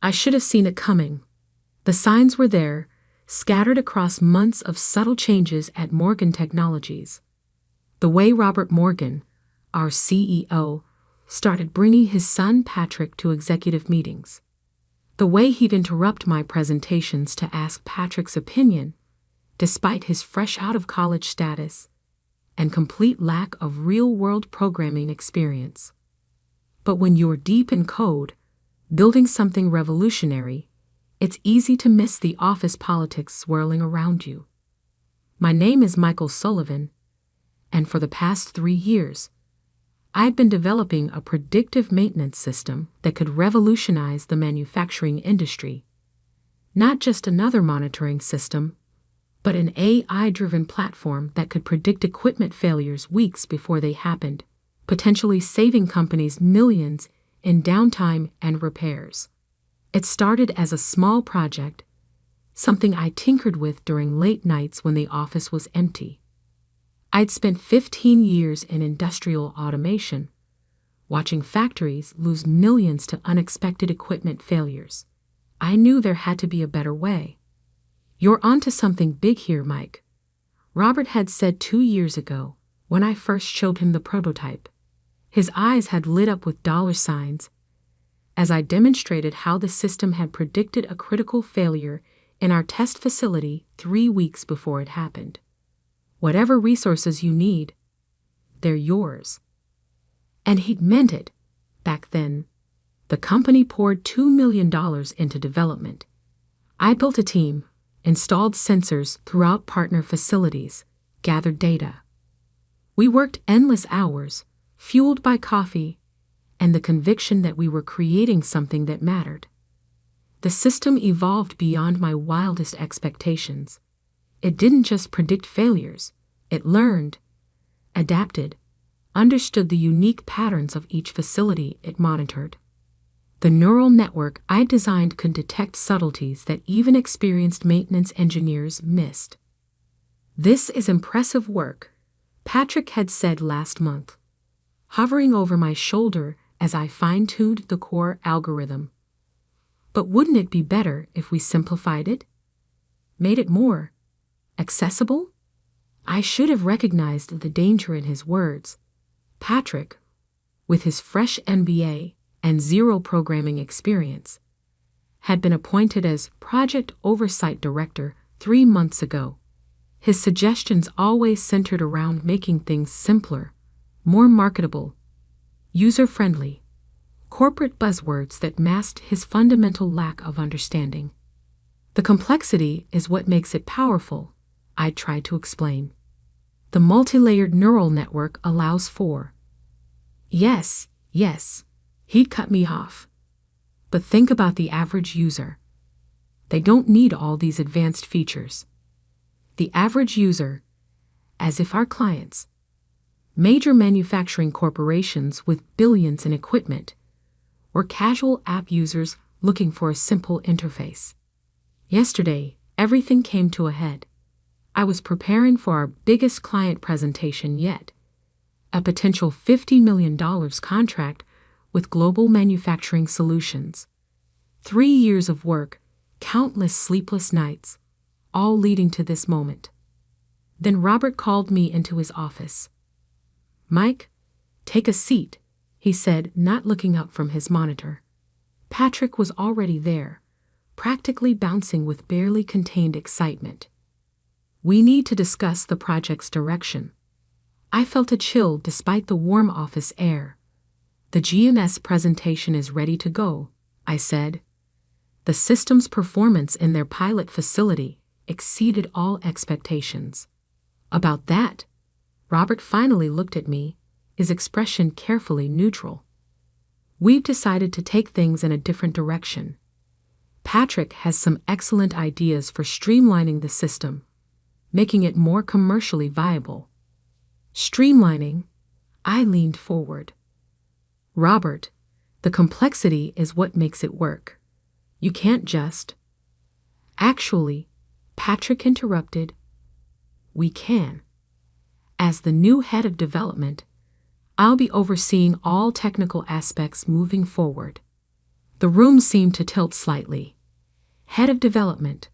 I should have seen it coming. The signs were there, scattered across months of subtle changes at Morgan Technologies. The way Robert Morgan, our CEO, started bringing his son Patrick to executive meetings. The way he'd interrupt my presentations to ask Patrick's opinion, despite his fresh out-of-college status and complete lack of real-world programming experience. But when you're deep in code, building something revolutionary, it's easy to miss the office politics swirling around you. My name is Michael Sullivan, and for the past 3 years, I've been developing a predictive maintenance system that could revolutionize the manufacturing industry. Not just another monitoring system, but an AI-driven platform that could predict equipment failures weeks before they happened, potentially saving companies millions in downtime and repairs. It started as a small project, something I tinkered with during late nights when the office was empty. I'd spent 15 years in industrial automation, watching factories lose millions to unexpected equipment failures. I knew there had to be a better way. "You're onto something big here, Mike," Robert had said 2 years ago when I first showed him the prototype. His eyes had lit up with dollar signs as I demonstrated how the system had predicted a critical failure in our test facility 3 weeks before it happened. "Whatever resources you need, they're yours." And he'd meant it back then. The company poured $2 million into development. I built a team, installed sensors throughout partner facilities, gathered data. We worked endless hours, fueled by coffee and the conviction that we were creating something that mattered. The system evolved beyond my wildest expectations. It didn't just predict failures, it learned, adapted, understood the unique patterns of each facility it monitored. The neural network I designed could detect subtleties that even experienced maintenance engineers missed. "This is impressive work," Patrick had said last month, hovering over my shoulder as I fine-tuned the core algorithm. "But wouldn't it be better if we simplified it? Made it more accessible?" I should have recognized the danger in his words. Patrick, with his fresh MBA and zero programming experience, had been appointed as Project Oversight Director 3 months ago. His suggestions always centered around making things simpler, more marketable, user-friendly, corporate buzzwords that masked his fundamental lack of understanding. "The complexity is what makes it powerful," I tried to explain. "The multi-layered neural network allows for—" Yes, he'd cut me off. "But think about the average user. They don't need all these advanced features. The average user, as if our clients, major manufacturing corporations with billions in equipment, were casual app users looking for a simple interface." Yesterday, everything came to a head. I was preparing for our biggest client presentation yet, a potential $50 million contract with Global Manufacturing Solutions. 3 years of work, countless sleepless nights, all leading to this moment. Then Robert called me into his office. "Mike, take a seat," he said, not looking up from his monitor. Patrick was already there, practically bouncing with barely contained excitement. "We need to discuss the project's direction." I felt a chill despite the warm office air. "The GMS presentation is ready to go," I said. The system's performance in their pilot facility exceeded all expectations. "About that," Robert finally looked at me, his expression carefully neutral. "We've decided to take things in a different direction. Patrick has some excellent ideas for streamlining the system, making it more commercially viable." "Streamlining?" I leaned forward. "Robert, the complexity is what makes it work. You can't just—" "Actually," Patrick interrupted, "we can. As the new head of development, I'll be overseeing all technical aspects moving forward. The room seemed to tilt slightly. Head of development.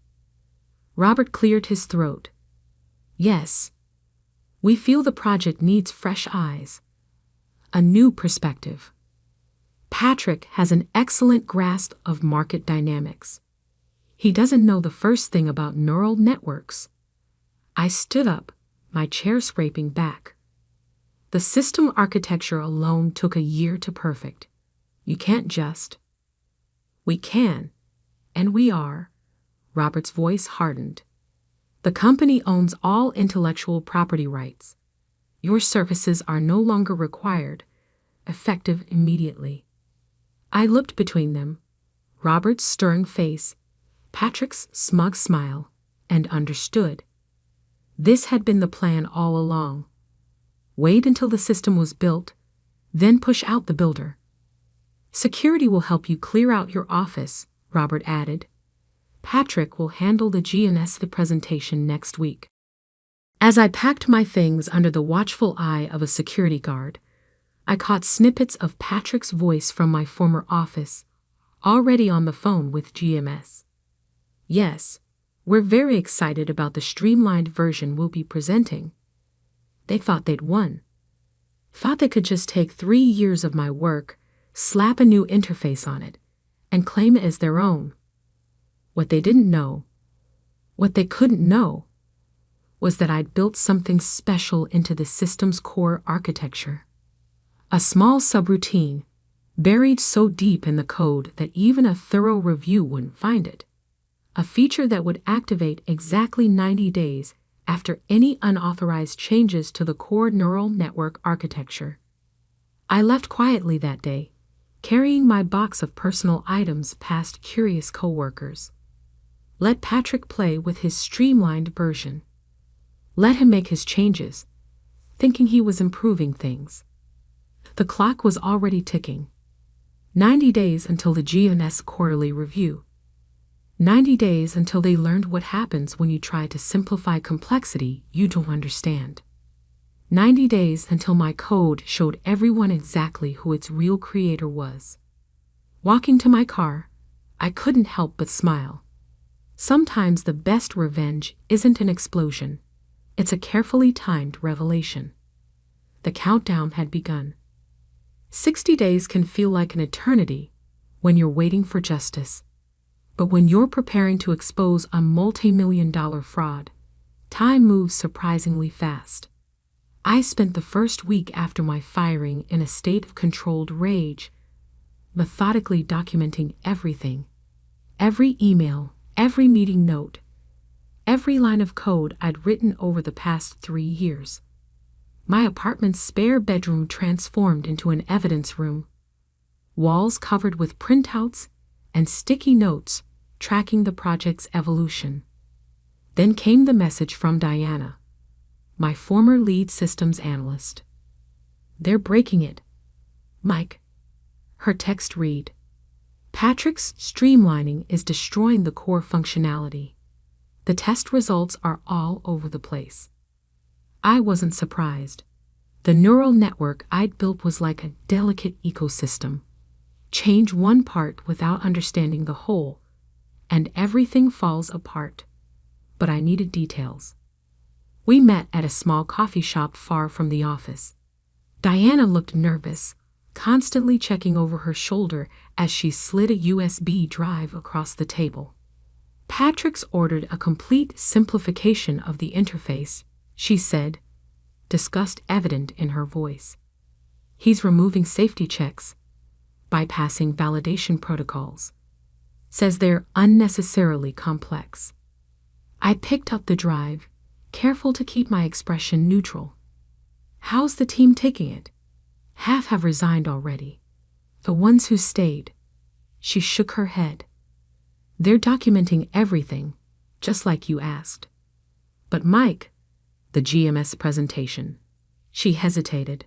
Robert cleared his throat. Yes. We feel the project needs fresh eyes. A new perspective. Patrick has an excellent grasp of market dynamics. He doesn't know the first thing about neural networks. I stood up, my chair scraping back. The system architecture alone took a year to perfect. You can't just. We can, and we are. Robert's voice hardened. The company owns all intellectual property rights. Your services are no longer required, effective immediately. I looked between them, Robert's stern face, Patrick's smug smile, and understood. This had been the plan all along. Wait until the system was built, then push out the builder. Security will help you clear out your office, Robert added. Patrick will handle the GNS presentation next week. As I packed my things under the watchful eye of a security guard, I caught snippets of Patrick's voice from my former office, already on the phone with GMS. Yes, we're very excited about the streamlined version we'll be presenting. They thought they'd won. Thought they could just take 3 years of my work, slap a new interface on it, and claim it as their own. What they didn't know, what they couldn't know, was that I'd built something special into the system's core architecture. A small subroutine, buried so deep in the code that even a thorough review wouldn't find it. A feature that would activate exactly 90 days after any unauthorized changes to the core neural network architecture. I left quietly that day, carrying my box of personal items past curious coworkers. Let Patrick play with his streamlined version. Let him make his changes, thinking he was improving things. The clock was already ticking. 90 days until the GNS quarterly review. 90 days until they learned what happens when you try to simplify complexity you don't understand. 90 days until my code showed everyone exactly who its real creator was. Walking to my car, I couldn't help but smile. Sometimes the best revenge isn't an explosion. It's a carefully timed revelation. The countdown had begun. 60 days can feel like an eternity when you're waiting for justice. But when you're preparing to expose a multi-million-dollar fraud, time moves surprisingly fast. I spent the first week after my firing in a state of controlled rage, methodically documenting everything. Every email, every meeting note, every line of code I'd written over the past 3 years. My apartment's spare bedroom transformed into an evidence room. Walls covered with printouts and sticky notes tracking the project's evolution. Then came the message from Diana, my former lead systems analyst. They're breaking it. Mike. Her text read, Patrick's streamlining is destroying the core functionality. The test results are all over the place. I wasn't surprised. The neural network I'd built was like a delicate ecosystem. Change one part without understanding the whole, and everything falls apart. But I needed details. We met at a small coffee shop far from the office. Diana looked nervous, constantly checking over her shoulder as she slid a USB drive across the table. Patrick's ordered a complete simplification of the interface, she said, disgust evident in her voice. He's removing safety checks, bypassing validation protocols. Says they're unnecessarily complex. I picked up the drive, careful to keep my expression neutral. How's the team taking it? Half have resigned already. The ones who stayed. She shook her head. They're documenting everything, just like you asked. But Mike, the GMS presentation. She hesitated.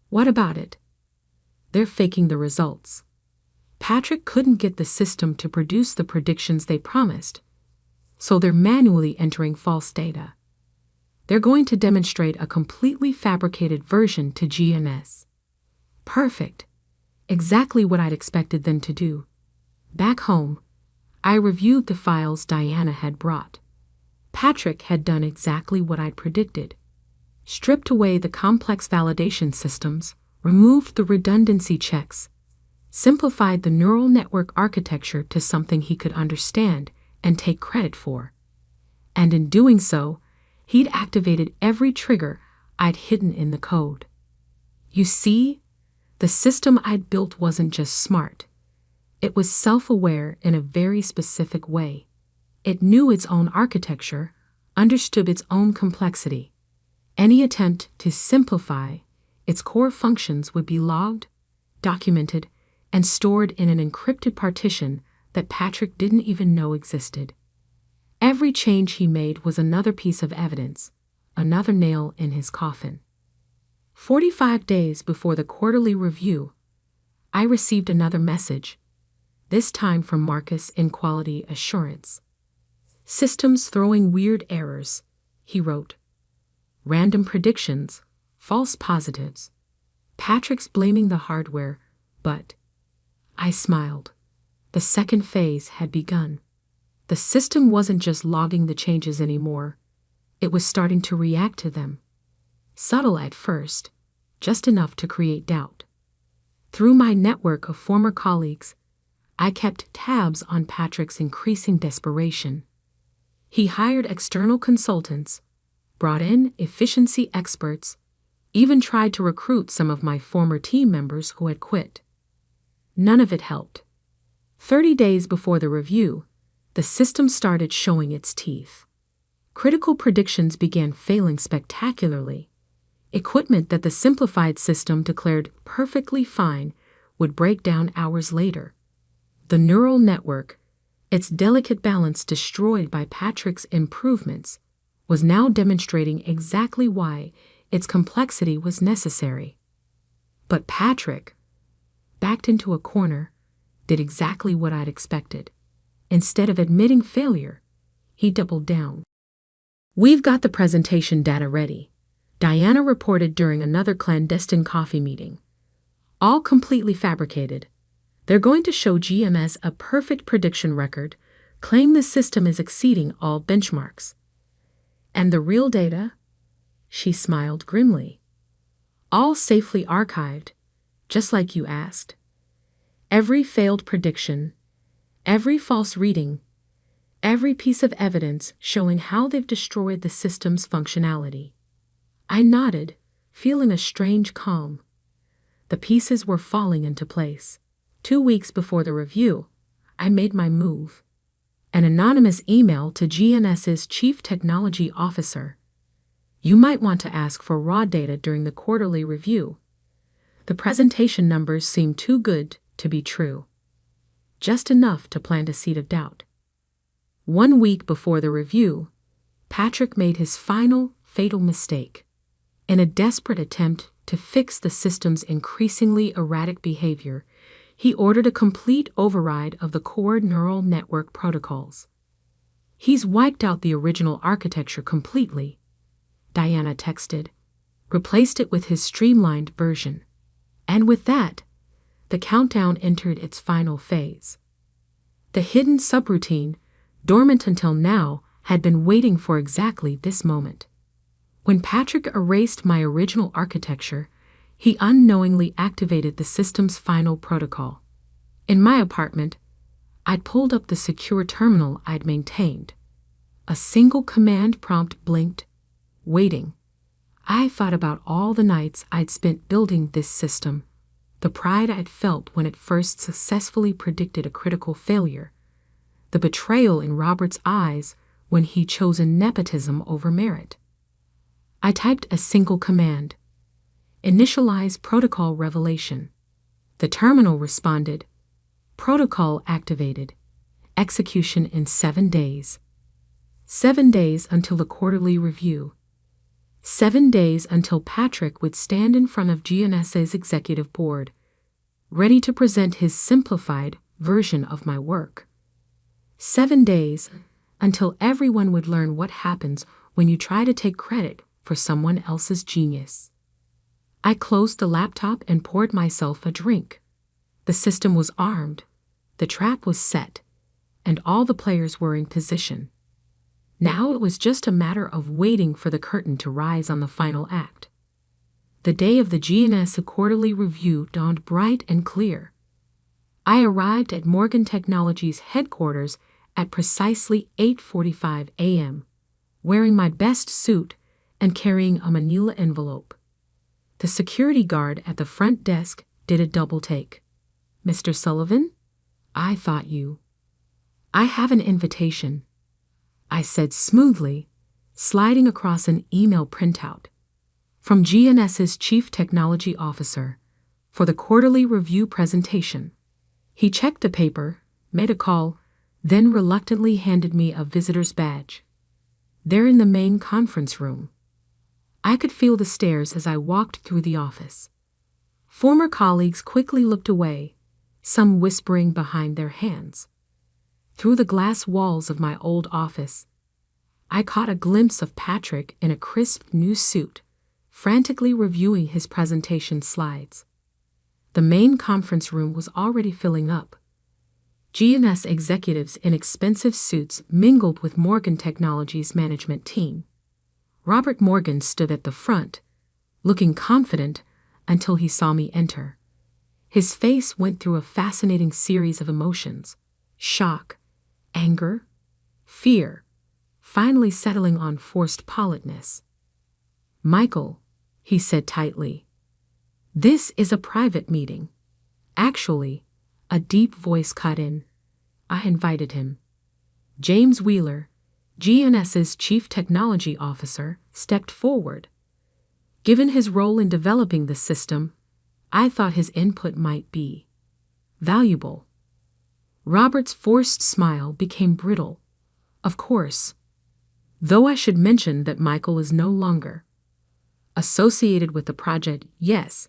What about it? They're faking the results. Patrick couldn't get the system to produce the predictions they promised, so they're manually entering false data. They're going to demonstrate a completely fabricated version to GNS. Perfect. Exactly what I'd expected them to do. Back home, I reviewed the files Diana had brought. Patrick had done exactly what I'd predicted. Stripped away the complex validation systems, removed the redundancy checks, simplified the neural network architecture to something he could understand and take credit for. And in doing so, he'd activated every trigger I'd hidden in the code. You see, the system I'd built wasn't just smart. It was self-aware in a very specific way. It knew its own architecture, understood its own complexity. Any attempt to simplify its core functions would be logged, documented, and stored in an encrypted partition that Patrick didn't even know existed. Every change he made was another piece of evidence, another nail in his coffin. 45 days before the quarterly review, I received another message, this time from Marcus in Quality Assurance. "Systems throwing weird errors," he wrote. "Random predictions, false positives. Patrick's blaming the hardware, but..." I smiled. The second phase had begun. The system wasn't just logging the changes anymore. It was starting to react to them. Subtle at first, just enough to create doubt. Through my network of former colleagues, I kept tabs on Patrick's increasing desperation. He hired external consultants, brought in efficiency experts, even tried to recruit some of my former team members who had quit. None of it helped. 30 days before the review, the system started showing its teeth. Critical predictions began failing spectacularly. Equipment that the simplified system declared perfectly fine would break down hours later. The neural network, its delicate balance destroyed by Patrick's improvements, was now demonstrating exactly why its complexity was necessary. But Patrick, backed into a corner, did exactly what I'd expected. Instead of admitting failure, he doubled down. "We've got the presentation data ready," Diana reported during another clandestine coffee meeting. "All completely fabricated. They're going to show GMS a perfect prediction record, claim the system is exceeding all benchmarks. And the real data?" She smiled grimly. "All safely archived, just like you asked. Every failed prediction, every false reading, every piece of evidence showing how they've destroyed the system's functionality." I nodded, feeling a strange calm. The pieces were falling into place. 2 weeks before the review, I made my move. An anonymous email to GNS's Chief Technology Officer. "You might want to ask for raw data during the quarterly review. The presentation numbers seem too good to be true." Just enough to plant a seed of doubt. 1 week before the review, Patrick made his final, fatal mistake. In a desperate attempt to fix the system's increasingly erratic behavior, he ordered a complete override of the core neural network protocols. "He's wiped out the original architecture completely," Diana texted, "replaced it with his streamlined version." And with that, the countdown entered its final phase. The hidden subroutine, dormant until now, had been waiting for exactly this moment. When Patrick erased my original architecture, he unknowingly activated the system's final protocol. In my apartment, I'd pulled up the secure terminal I'd maintained. A single command prompt blinked, waiting. I thought about all the nights I'd spent building this system, the pride I'd felt when it first successfully predicted a critical failure, the betrayal in Robert's eyes when he'd chosen nepotism over merit. I typed a single command, "Initialize protocol revelation." The terminal responded, "Protocol activated. Execution in 7 days." 7 days until the quarterly review. 7 days until Patrick would stand in front of GNSA's executive board, ready to present his simplified version of my work. 7 days until everyone would learn what happens when you try to take credit for someone else's genius. I closed the laptop and poured myself a drink. The system was armed, The trap was set, and all the players were in position. Now it was just a matter of waiting for the curtain to rise on the final act. The day of the GNS Quarterly Review dawned bright and clear. I arrived at Morgan Technology's headquarters at precisely 8:45 a.m., wearing my best suit and carrying a manila envelope. The security guard at the front desk did a double take. "Mr. Sullivan? I thought you." "I have an invitation," I said smoothly, sliding across an email printout. "From GNS's Chief Technology Officer, for the quarterly review presentation." He checked the paper, made a call, then reluctantly handed me a visitor's badge. "They're in the main conference room." I could feel the stares as I walked through the office. Former colleagues quickly looked away, some whispering behind their hands. Through the glass walls of my old office, I caught a glimpse of Patrick in a crisp new suit, frantically reviewing his presentation slides. The main conference room was already filling up. GNS executives in expensive suits mingled with Morgan Technology's management team. Robert Morgan stood at the front, looking confident until he saw me enter. His face went through a fascinating series of emotions: shock, anger, fear, finally settling on forced politeness. "Michael," he said tightly, "this is a private meeting." Actually, a deep voice cut in. I invited him. James Wheeler, GNS's Chief Technology Officer, stepped forward. Given his role in developing the system, I thought his input might be valuable. Robert's forced smile became brittle. "Of course. Though I should mention that Michael is no longer associated with the project." "Yes,"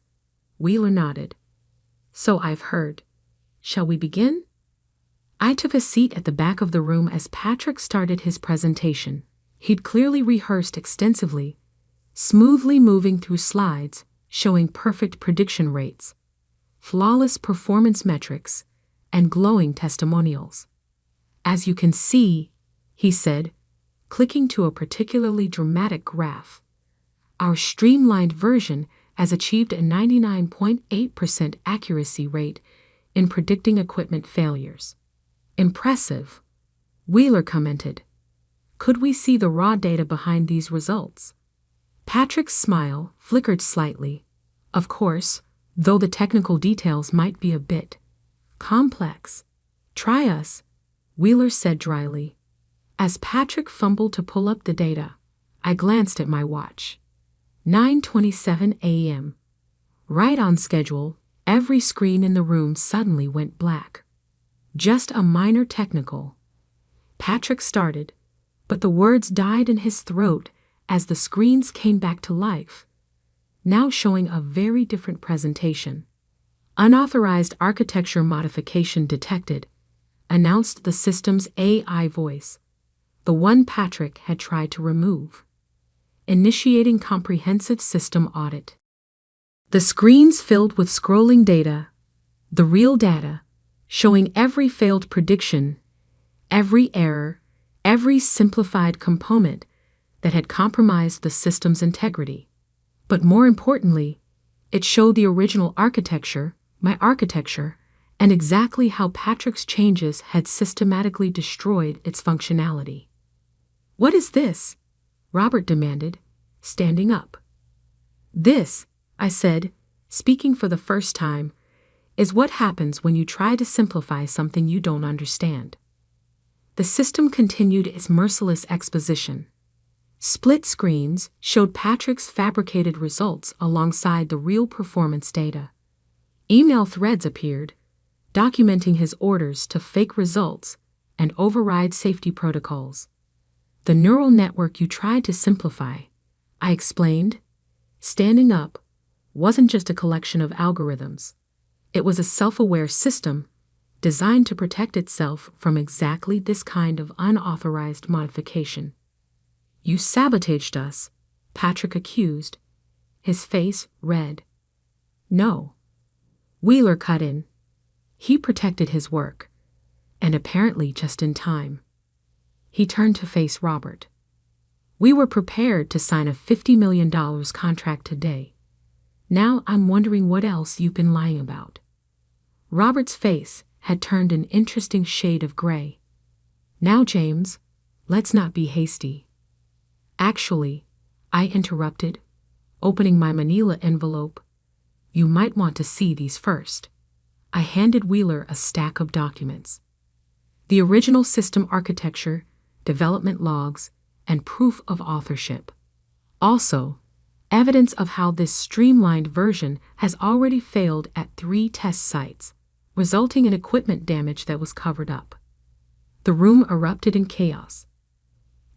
Wheeler nodded. "So I've heard. Shall we begin?" I took a seat at the back of the room as Patrick started his presentation. He'd clearly rehearsed extensively, smoothly moving through slides, showing perfect prediction rates, flawless performance metrics, and glowing testimonials. "As you can see," he said, clicking to a particularly dramatic graph, "our streamlined version has achieved a 99.8% accuracy rate in predicting equipment failures." "Impressive," Wheeler commented. "Could we see the raw data behind these results?" Patrick's smile flickered slightly. "Of course, though the technical details might be a bit complex." "Try us," Wheeler said dryly. As Patrick fumbled to pull up the data, I glanced at my watch. 9:27 a.m. Right on schedule. Every screen in the room suddenly went black. "Just a minor technical," Patrick started, but the words died in his throat as the screens came back to life, now showing a very different presentation. "Unauthorized architecture modification detected," announced the system's AI voice, the one Patrick had tried to remove. "Initiating comprehensive system audit." The screens filled with scrolling data, the real data, showing every failed prediction, every error, every simplified component that had compromised the system's integrity. But more importantly, it showed the original architecture, my architecture, and exactly how Patrick's changes had systematically destroyed its functionality. "What is this?" Robert demanded, standing up. "This," I said, speaking for the first time, "is what happens when you try to simplify something you don't understand." The system continued its merciless exposition. Split screens showed Patrick's fabricated results alongside the real performance data. Email threads appeared, documenting his orders to fake results and override safety protocols. "The neural network you tried to simplify," I explained, standing up, "wasn't just a collection of algorithms. It was a self-aware system designed to protect itself from exactly this kind of unauthorized modification." "You sabotaged us," Patrick accused, his face red. "No," Wheeler cut in. "He protected his work. and apparently just in time. He turned to face Robert. We were prepared to sign a $50 million contract today. Now I'm wondering what else you've been lying about. Robert's face had turned an interesting shade of gray. Now, James, let's not be hasty. Actually, I interrupted, opening my manila envelope. You might want to see these first. I handed Wheeler a stack of documents. The original system architecture, development logs, and proof of authorship. Also, evidence of how this streamlined version has already failed at 3 test sites, resulting in equipment damage that was covered up. The room erupted in chaos.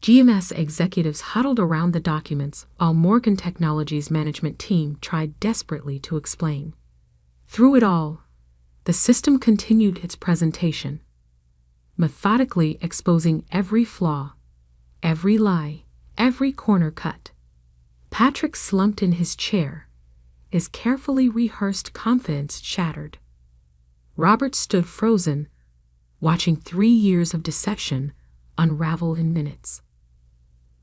GMS executives huddled around the documents while Morgan Technology's management team tried desperately to explain. Through it all, the system continued its presentation, methodically exposing every flaw, every lie, every corner cut. Patrick slumped in his chair, his carefully rehearsed confidence shattered. Robert stood frozen, watching 3 years of deception unravel in minutes.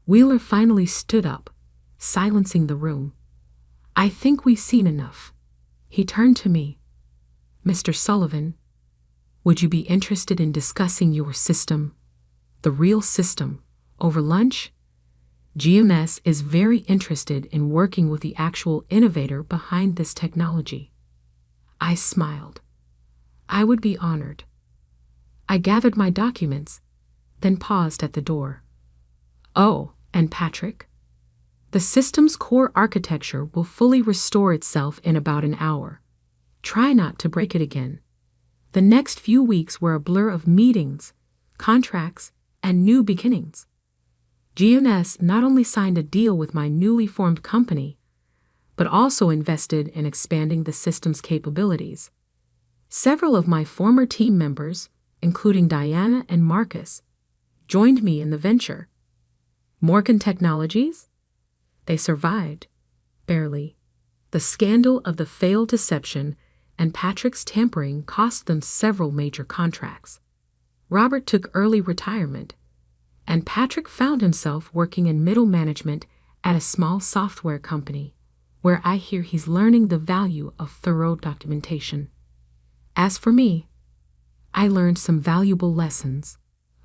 Wheeler finally stood up, silencing the room. I think we've seen enough. He turned to me. Mr. Sullivan, would you be interested in discussing your system, the real system, over lunch? GMS is very interested in working with the actual innovator behind this technology. I smiled. I would be honored. I gathered my documents, then paused at the door. Oh, and Patrick, the system's core architecture will fully restore itself in about an hour. Try not to break it again. The next few weeks were a blur of meetings, contracts, and new beginnings. GMS not only signed a deal with my newly formed company, but also invested in expanding the system's capabilities. Several of my former team members, including Diana and Marcus, joined me in the venture. Morgan Technologies? They survived, barely. The scandal of the failed deception and Patrick's tampering cost them several major contracts. Robert took early retirement, and Patrick found himself working in middle management at a small software company, where I hear he's learning the value of thorough documentation. As for me, I learned some valuable lessons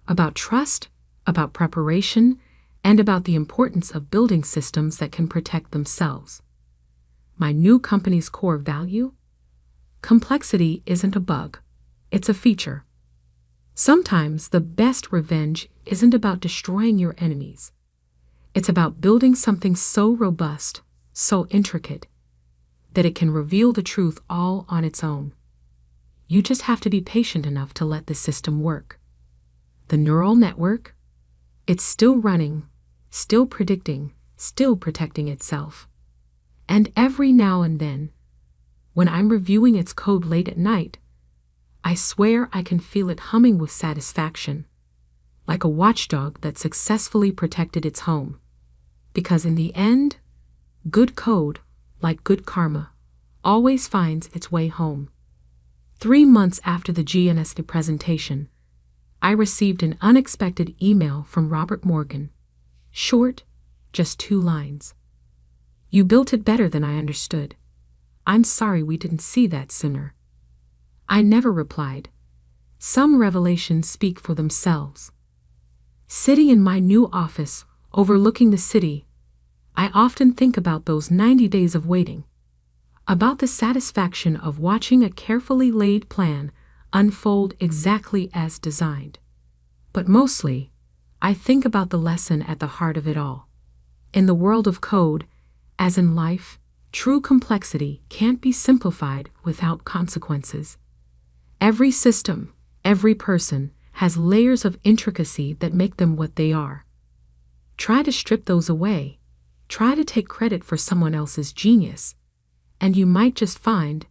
about trust, about preparation, and about the importance of building systems that can protect themselves. My new company's core value? Complexity isn't a bug, it's a feature. Sometimes the best revenge isn't about destroying your enemies. It's about building something so robust, so intricate, that it can reveal the truth all on its own. You just have to be patient enough to let the system work. The neural network? It's still running, still predicting, still protecting itself. And every now and then, when I'm reviewing its code late at night, I swear I can feel it humming with satisfaction, like a watchdog that successfully protected its home. Because in the end, good code, like good karma, always finds its way home. 3 months after the GNS presentation, I received an unexpected email from Robert Morgan. Short, just 2 lines. You built it better than I understood. I'm sorry we didn't see that sooner. I never replied. Some revelations speak for themselves. Sitting in my new office, overlooking the city, I often think about those 90 days of waiting, about the satisfaction of watching a carefully laid plan unfold exactly as designed. But mostly, I think about the lesson at the heart of it all. In the world of code, as in life, true complexity can't be simplified without consequences. Every system, every person, has layers of intricacy that make them what they are. Try to strip those away, try to take credit for someone else's genius, and you might just find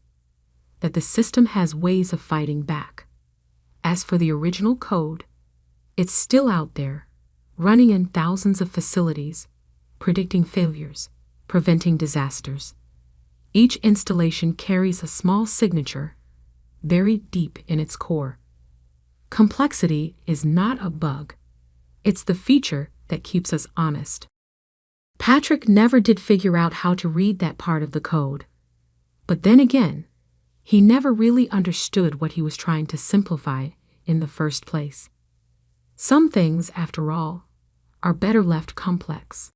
that the system has ways of fighting back. As for the original code, it's still out there, running in thousands of facilities, predicting failures, preventing disasters. Each installation carries a small signature, buried deep in its core. Complexity is not a bug. It's the feature that keeps us honest. Patrick never did figure out how to read that part of the code. But then again, he never really understood what he was trying to simplify in the first place. Some things, after all, are better left complex.